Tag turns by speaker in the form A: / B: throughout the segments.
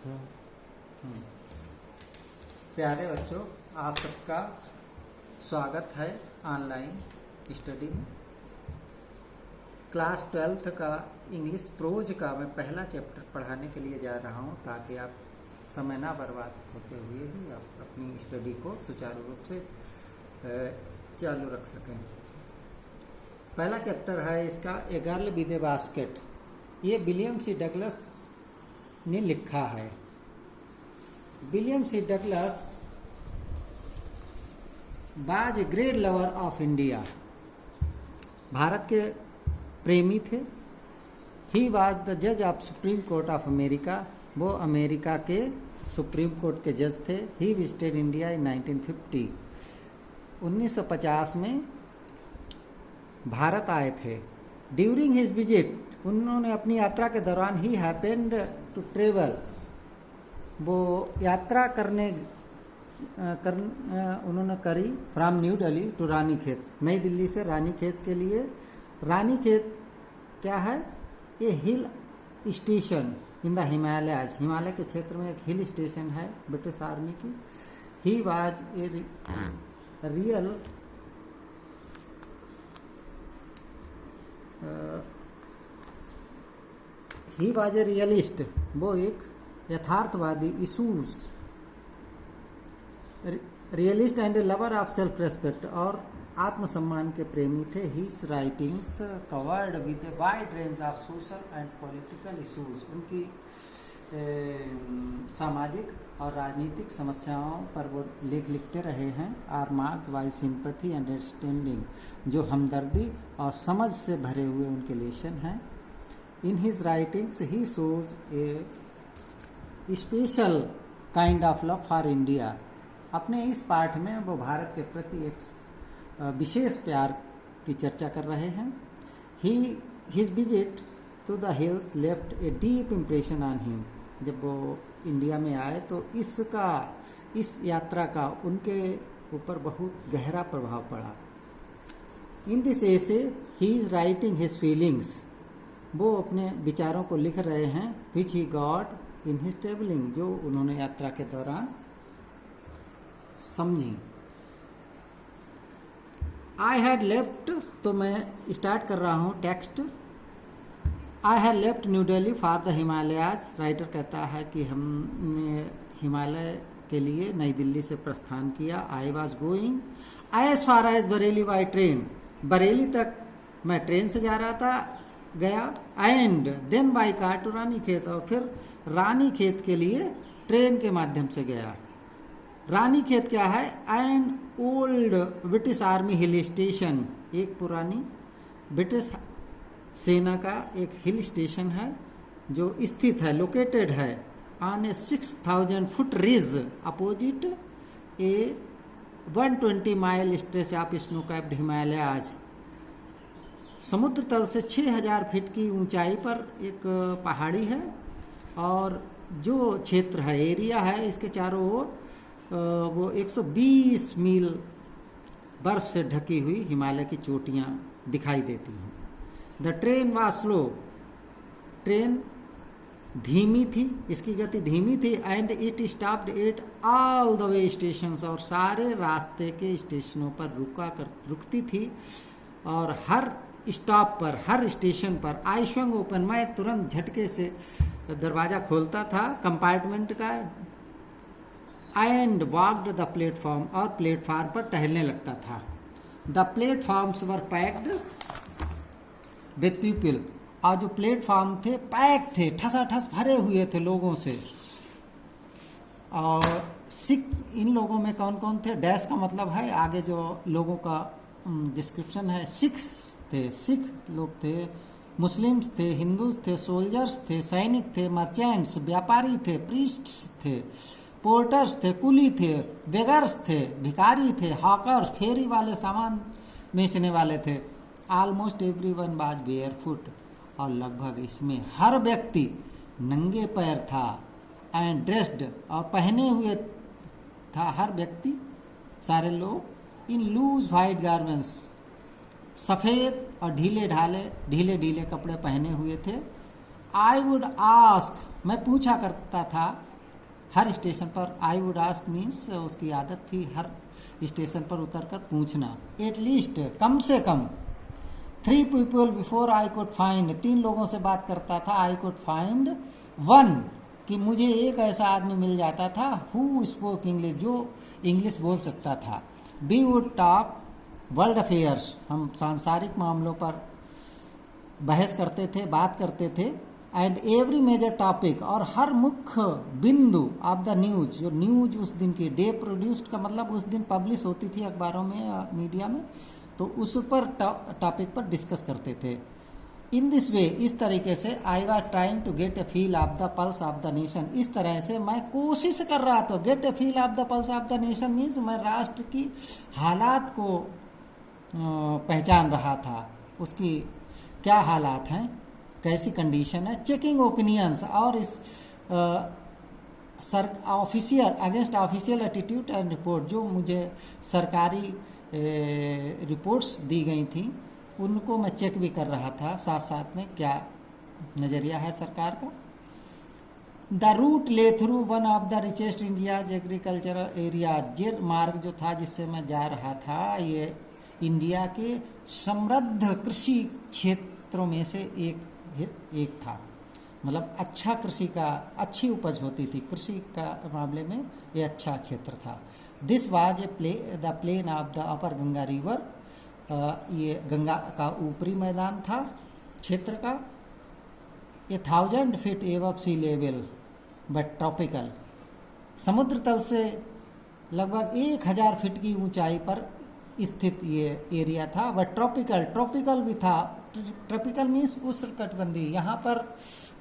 A: है।
B: प्यारे बच्चों, आप सबका स्वागत है ऑनलाइन स्टडी में। क्लास 12th का इंग्लिश प्रोज का मैं पहला चैप्टर पढ़ाने के लिए जा रहा हूं, ताकि आप समय ना बर्बाद होते हुए भी आप अपनी स्टडी को सुचारू रूप से चालू रख सकें। पहला चैप्टर है इसका a girl with a basket. ये विलियम सी डगलस ने लिखा है। William C Douglas was a great lover of India. Bharat के प्रेमी थे। ही वाज द जज of supreme court of America. वो अमेरिका के सुप्रीम कोर्ट के जज थे। He visited India in 1950। 1950 में भारत आए थे। ड्यूरिंग हिज विजिट, उन्होंने अपनी यात्रा के दौरान ही हैपेंड टू ट्रेवल, वो यात्रा उन्होंने करी from New Delhi to Ranikhet, Nai Delhi से रानीखेत के लिए। रानीखेत क्या है? ये hill station in the Himalayas, Himalaya के क्षेत्र में एक हिल स्टेशन है ब्रिटिश आर्मी की। He was a real he was a realist, वो एक यथार्थवादी, issues realist and A lover of self respect, और आत्मसम्मान के प्रेमी थे। His writings covered with a wide range of social and political issues. उनकी सामाजिक और राजनीतिक समस्याओं पर वो लेख लिखते रहे हैं। Are marked by sympathy and understanding, जो हमदर्दी और समझ से भरे हुए उनके लेशन हैं। In his writings he shows A special kind of love for India. अपने इस पाठ में वो भारत के प्रति एक विशेष प्यार की चर्चा कर रहे हैं। His visit to the hills left a deep impression on him. जब वो इंडिया में आए तो इस यात्रा का उनके ऊपर बहुत गहरा प्रभाव पड़ा। In this essay he is writing his feelings, वो अपने विचारों को लिख रहे हैं। Which he got in his travelling, जो उन्होंने यात्रा के दौरान समझी। आई हैड लेफ्ट, तो मैं स्टार्ट कर रहा हूँ text. I had left new Delhi for the Himalayas. Writer कहता है कि हमने हिमालय के लिए नई दिल्ली से प्रस्थान किया। I was going as far as Bareilly by train, Bareilly तक मैं ट्रेन से जा रहा था, गया। And then by car to Ranikhet, और फिर रानीखेत के लिए ट्रेन के माध्यम से गया। रानीखेत क्या है? An old British army hill station, एक पुरानी ब्रिटिश सेना का एक हिल स्टेशन है जो स्थित है, लोकेटेड है on A 6000 foot ridge opposite A 120 mile stretch of snow capped Himalayas. समुद्र तल से 6000 फीट की ऊंचाई पर एक पहाड़ी है, और जो क्षेत्र है, एरिया है, इसके चारों ओर वो 120 मील बर्फ से ढकी हुई हिमालय की चोटियां दिखाई देती हैं। The train was slow, train धीमी थी, इसकी गति धीमी थी। And it stopped at all the way stations, और सारे रास्ते के स्टेशनों पर रुकती थी, और हर स्टॉप पर, हर स्टेशन पर आई स्वंग ओपन, मैं तुरंत झटके से दरवाजा खोलता था कंपार्टमेंट का। एंड वॉक्ड द प्लेटफॉर्म, और प्लेटफॉर्म पर टहलने लगता था। The platforms were packed with people, और जो प्लेटफॉर्म थे पैक थे, ठसाठस भरे हुए थे लोगों से। और सिख, इन लोगों में कौन कौन थे? डैश का मतलब है आगे जो लोगों का डिस्क्रिप्शन है। सिख थे, सिख लोग थे, मुस्लिम्स थे, हिंदूज थे, सोल्जर्स थे, सैनिक थे, मर्चेंट्स व्यापारी थे, प्रीस्ट्स थे, पोर्टर्स थे, कुली थे, बेगर्स थे, भिखारी थे, हॉकर्स फेरी वाले सामान बेचने वाले थे। ऑलमोस्ट एवरीवन वाज बेयरफुट, और लगभग इसमें हर व्यक्ति नंगे पैर था। एंड ड्रेस्ड, और पहने हुए था हर व्यक्ति, सारे लोग, इन लूज वाइट गारमेंट्स, सफेद और ढीले ढीले कपड़े पहने हुए थे। आई वुड आस्क, मैं पूछा करता था, हर स्टेशन पर आई वुड आस्क मीन्स उसकी आदत थी हर स्टेशन पर उतरकर पूछना, एटलीस्ट कम से कम 3 people before I could find, 3 लोगों से बात करता था, आई कुड फाइंड 1 कि मुझे एक ऐसा आदमी मिल जाता था हु स्पोक इंग्लिश, जो इंग्लिश बोल सकता था। We would talk world affairs, हम सांसारिक मामलों पर बहस करते थे, बात करते थे। एंड एवरी मेजर टॉपिक, और हर मुख्य बिंदु ऑफ द न्यूज, जो न्यूज उस दिन की डे प्रोड्यूस्ड का मतलब उस दिन पब्लिश होती थी अखबारों में या मीडिया में, तो उस पर टॉपिक पर डिस्कस करते थे। इन दिस वे, इस तरीके से I was trying to get a feel of the pulse of the nation, इस तरह से मैं कोशिश कर रहा था। Get a feel of the pulse of the nation means मैं राष्ट्र की हालात को पहचान रहा था, उसकी क्या हालात हैं, कैसी कंडीशन है। चेकिंग ओपिनियंस, और इस official against official attitude and report, जो मुझे सरकारी रिपोर्ट्स दी गई थी उनको मैं चेक भी कर रहा था, साथ साथ में क्या नज़रिया है सरकार का। द रूट ले through one of the richest India's agricultural area, ये मार्ग जो था जिससे मैं जा रहा था, ये इंडिया के समृद्ध कृषि क्षेत्रों में से एक था। मतलब अच्छा कृषि का, अच्छी उपज होती थी कृषि का मामले में, ये अच्छा क्षेत्र था। This was the plain of the upper Ganga river, ये गंगा का ऊपरी मैदान था क्षेत्र का। ये 1000 feet above sea level but tropical, समुद्र तल से लगभग 1000 फीट की ऊंचाई पर स्थित ये एरिया था। वह ट्रॉपिकल भी था। ट्रॉपिकल मीन्स उष्णकटिबंधीय, यहाँ पर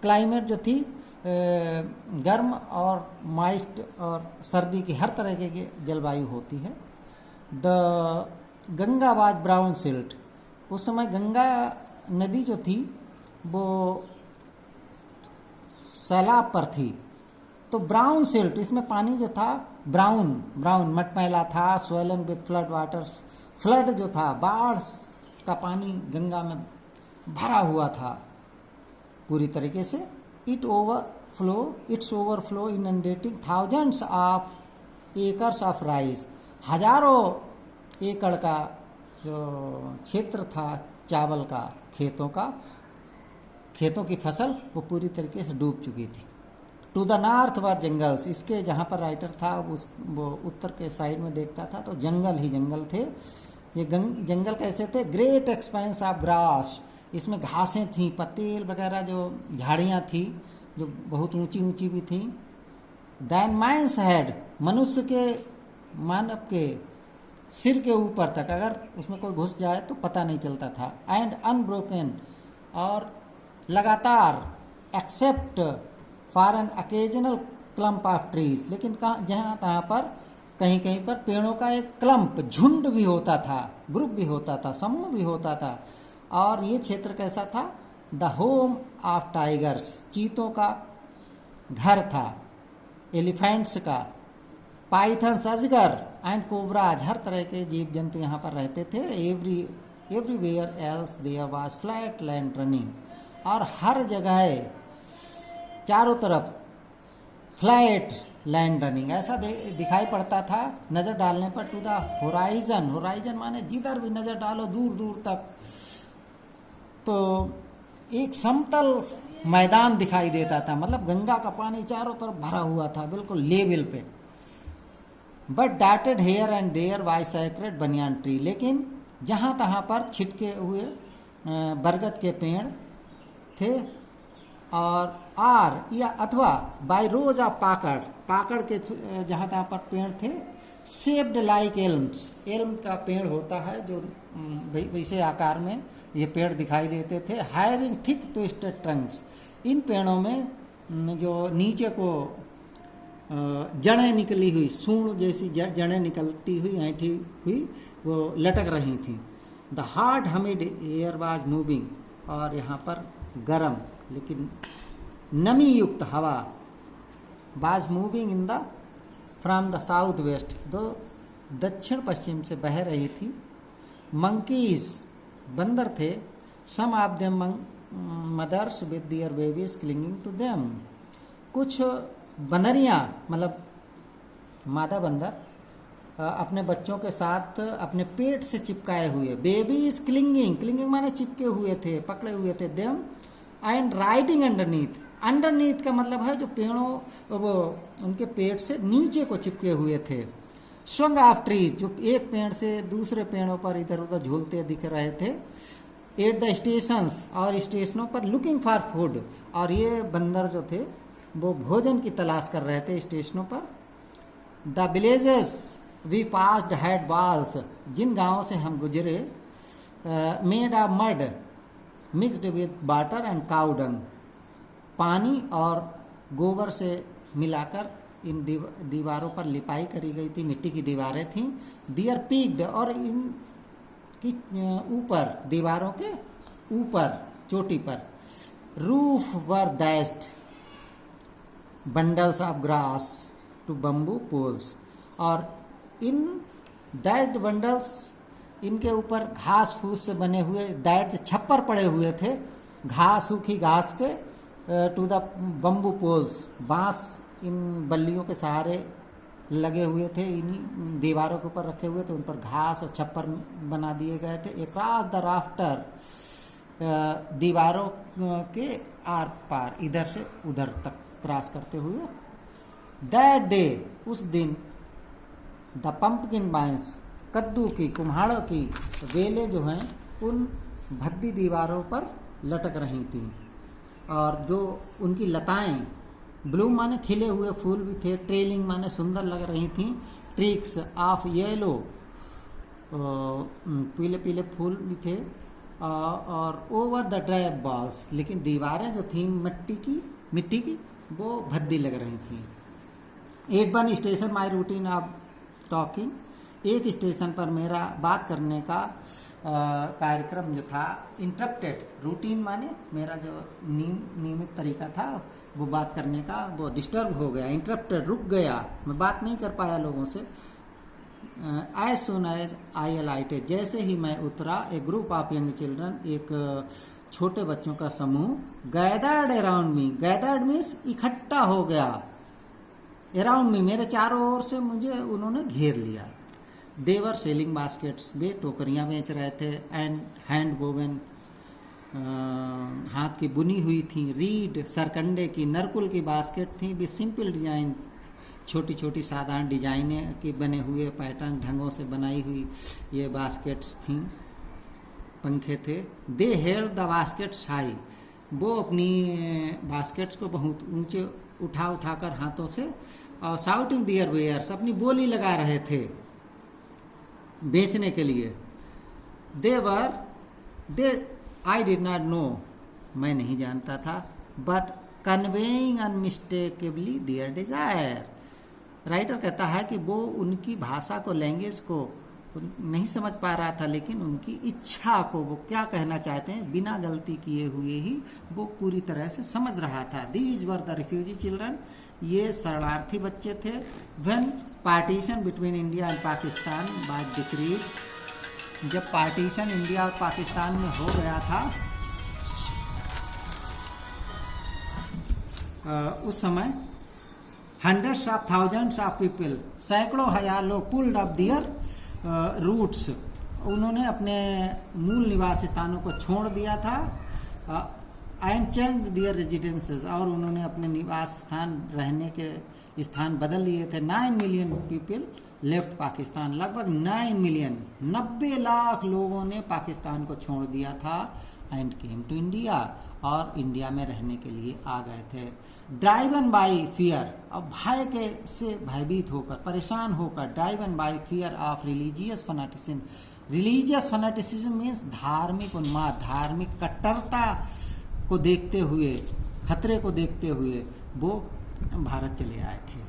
B: क्लाइमेट जो थी गर्म और मॉइस्ट और सर्दी की हर तरह की जलवायु होती है। The Ganga was brown silt, उस समय गंगा नदी जो थी वो सैलाब पर थी, तो ब्राउन सिल्ट, इसमें पानी जो था ब्राउन मटमैला था। Swollen with flood water, flood जो था बाढ़ का पानी गंगा में भरा हुआ था पूरी तरीके से। It's overflow inundating thousands of acres of rice, हजारों एकड़ का जो क्षेत्र था चावल का, खेतों की फसल वो पूरी तरीके से डूब चुकी थी। To the north were jungles, इसके जहाँ पर राइटर था वो उत्तर के साइड में देखता था तो जंगल ही जंगल थे। ये जंगल कैसे थे? ग्रेट एक्सपेंस ऑफ ग्रास, इसमें घासें थी, पत्तेल वगैरह जो झाड़ियाँ थी जो बहुत ऊंची ऊंची भी थी। दैन माइंस हेड, मनुष्य के, मानव के सिर के ऊपर तक अगर उसमें कोई घुस जाए तो पता नहीं चलता था। एंड अनब्रोकन, और लगातार, except for an occasional clump of trees, लेकिन जहाँ तहाँ पर कहीं कहीं पर पेड़ों का एक क्लम्प, झुंड भी होता था, ग्रुप भी होता था, समूह भी होता था। और ये क्षेत्र कैसा था? द होम ऑफ टाइगर्स, चीतों का घर था, एलिफेंट्स का, पाइथन्स, अजगर एंड कोबराज, हर तरह के जीव जंतु यहाँ पर रहते थे। Everywhere else there was flat land running, और हर जगह चारों तरफ फ्लैट लैंड रनिंग ऐसा दिखाई पड़ता था नज़र डालने पर। टू द होराइजन, होराइजन माने जिधर भी नज़र डालो दूर दूर तक, तो एक समतल मैदान दिखाई देता था। मतलब गंगा का पानी चारों तरफ भरा हुआ था बिल्कुल लेवल पे। But dotted here and there by sacred banyan tree, लेकिन जहाँ तहाँ पर छिटके हुए बरगद के पेड़ थे, और आर या अथवा बाय रोज ऑफ पाकड़ के जहाँ तहाँ पर पेड़ थे। शेप्ड लाइक एल्म्स, एल्म का पेड़ होता है जो वैसे आकार में ये पेड़ दिखाई देते थे। हैविंग थिक ट्विस्टेड ट्रंक्स, इन पेड़ों में जो नीचे को जड़ें निकली हुई, सूंड जैसी जड़ें निकलती हुई, ऐंठी हुई, वो लटक रही थी। The hard humid air was moving, और यहाँ पर गर्म लेकिन नमी युक्त हवा was moving in the from the south west, दो दक्षिण पश्चिम से बह रही थी। मंकीज, बंदर थे। Some of them mothers with their babies clinging to them, कुछ बंदरियाँ मतलब मादा बंदर अपने बच्चों के साथ अपने पेट से चिपकाए हुए, बेबी इज क्लिंगिंग, क्लिंगिंग माने चिपके हुए थे, पकड़े हुए थे, them and riding underneath, underneath का मतलब है जो पेड़ों वो उनके पेट से नीचे को चिपके हुए थे। स्वंग ऑफ ट्रीज, जो एक पेड़ से दूसरे पेड़ों पर इधर उधर झूलते दिख रहे थे। एट द स्टेशंस, और स्टेशनों पर लुकिंग फॉर फूड, और ये बंदर जो थे वो भोजन की तलाश कर रहे थे स्टेशनों पर। The villages we passed had walls, जिन गांवों से हम गुजरे, made of mud mixed with water and cow dung, पानी और गोबर से मिलाकर इन दीवारों पर लिपाई करी गई थी, मिट्टी की दीवारें थीं। दियर पीक्ड, और इन की ऊपर, दीवारों के ऊपर चोटी पर, roof were thatched bundles of grass to bamboo poles, और इन दैश्ड बंडल्स, इनके ऊपर घास फूस से बने हुए दैट छप्पर पड़े हुए थे, घास, सूखी घास के, टू द बम्बू पोल्स, बांस इन बल्लियों के सहारे लगे हुए थे, इन्हीं दीवारों के ऊपर रखे हुए थे, उन पर घास और छप्पर बना दिए गए थे। अक्रॉस द राफ्टर, दीवारों के आर पार, इधर से उधर तक क्रॉस करते हुए। दैट डे, उस दिन, द पंपकिन वाइन्स, कद्दू की, कुम्हाड़ों की वेलें जो हैं उन भद्दी दीवारों पर लटक रही थीं, और जो उनकी लताएं, ब्लूम माने खिले हुए फूल भी थे, ट्रेलिंग माने सुंदर लग रही थीं, ट्रिक्स ऑफ येलो, पीले पीले फूल भी थे, और ओवर द ड्राई बॉल्स, लेकिन दीवारें जो थीं मिट्टी की वो भद्दी लग रही थीं। At one station my routine of talking, एक स्टेशन पर मेरा बात करने का कार्यक्रम जो था, इंटरप्टेड, रूटीन माने मेरा जो नियमित तरीका था वो बात करने का, वो डिस्टर्ब हो गया, इंटरप्टेड, रुक गया, मैं बात नहीं कर पाया लोगों से। एज सुन एज आई अलाइटेड, जैसे ही मैं उतरा, ए ग्रुप ऑफ यंग चिल्ड्रन, एक छोटे बच्चों का समूह, gathered around me, gathered means इकट्ठा हो गया, अराउंड मी, मेरे चारों ओर से मुझे उन्होंने घेर लिया। देवर सेलिंग बास्केट्स, वे टोकरियाँ बेच रहे थे, एंड हैंड वोवन, हाथ की बुनी हुई थी, रीड, सरकंडे की, नरकुल की बास्केट थी, भी सिंपल डिजाइन, छोटी छोटी साधारण डिजाइनें के बने हुए, पैटर्न ढंगों से बनाई हुई ये बास्केट्स थीं, पंखे थे। दे हेल्ड द बास्केट्स हाई, वो अपनी बास्केट्स को बहुत ऊंचे उठाकर हाथों से, और शाउटिंग दियर वेयर्स, अपनी बोली लगा रहे थे बेचने के लिए। They I did not know, मैं नहीं जानता था, but conveying unmistakably their desire, writer कहता है कि वो उनकी भाषा को, लैंग्वेज को नहीं समझ पा रहा था, लेकिन उनकी इच्छा को, वो क्या कहना चाहते हैं बिना गलती किए हुए ही वो पूरी तरह से समझ रहा था। These were the refugee children, ये शरणार्थी बच्चे थे। When partition between India and Pakistan by decreed, जब पार्टीशन इंडिया और पाकिस्तान में हो गया था, उस समय hundreds of thousands of people, सैकड़ों हजार लोग, पुल्ड अप दियर रूट्स, उन्होंने अपने मूल निवास स्थानों को छोड़ दिया था, एंड चेंज दियर रेजिडेंसेस, और उन्होंने अपने निवास स्थान, रहने के स्थान बदल लिए थे। 9 मिलियन पीपल लेफ्ट पाकिस्तान, लगभग 9 मिलियन, 90 लाख लोगों ने पाकिस्तान को छोड़ दिया था, एंड केम टू इंडिया, और इंडिया में रहने के लिए आ गए थे। ड्राइवन बाई फियर, अब भय के से भयभीत होकर, परेशान होकर, driven by fear of religious fanaticism, religious fanaticism means धार्मिक उन्माद, धार्मिक कट्टरता को देखते हुए, खतरे को देखते हुए वो भारत चले आए थे।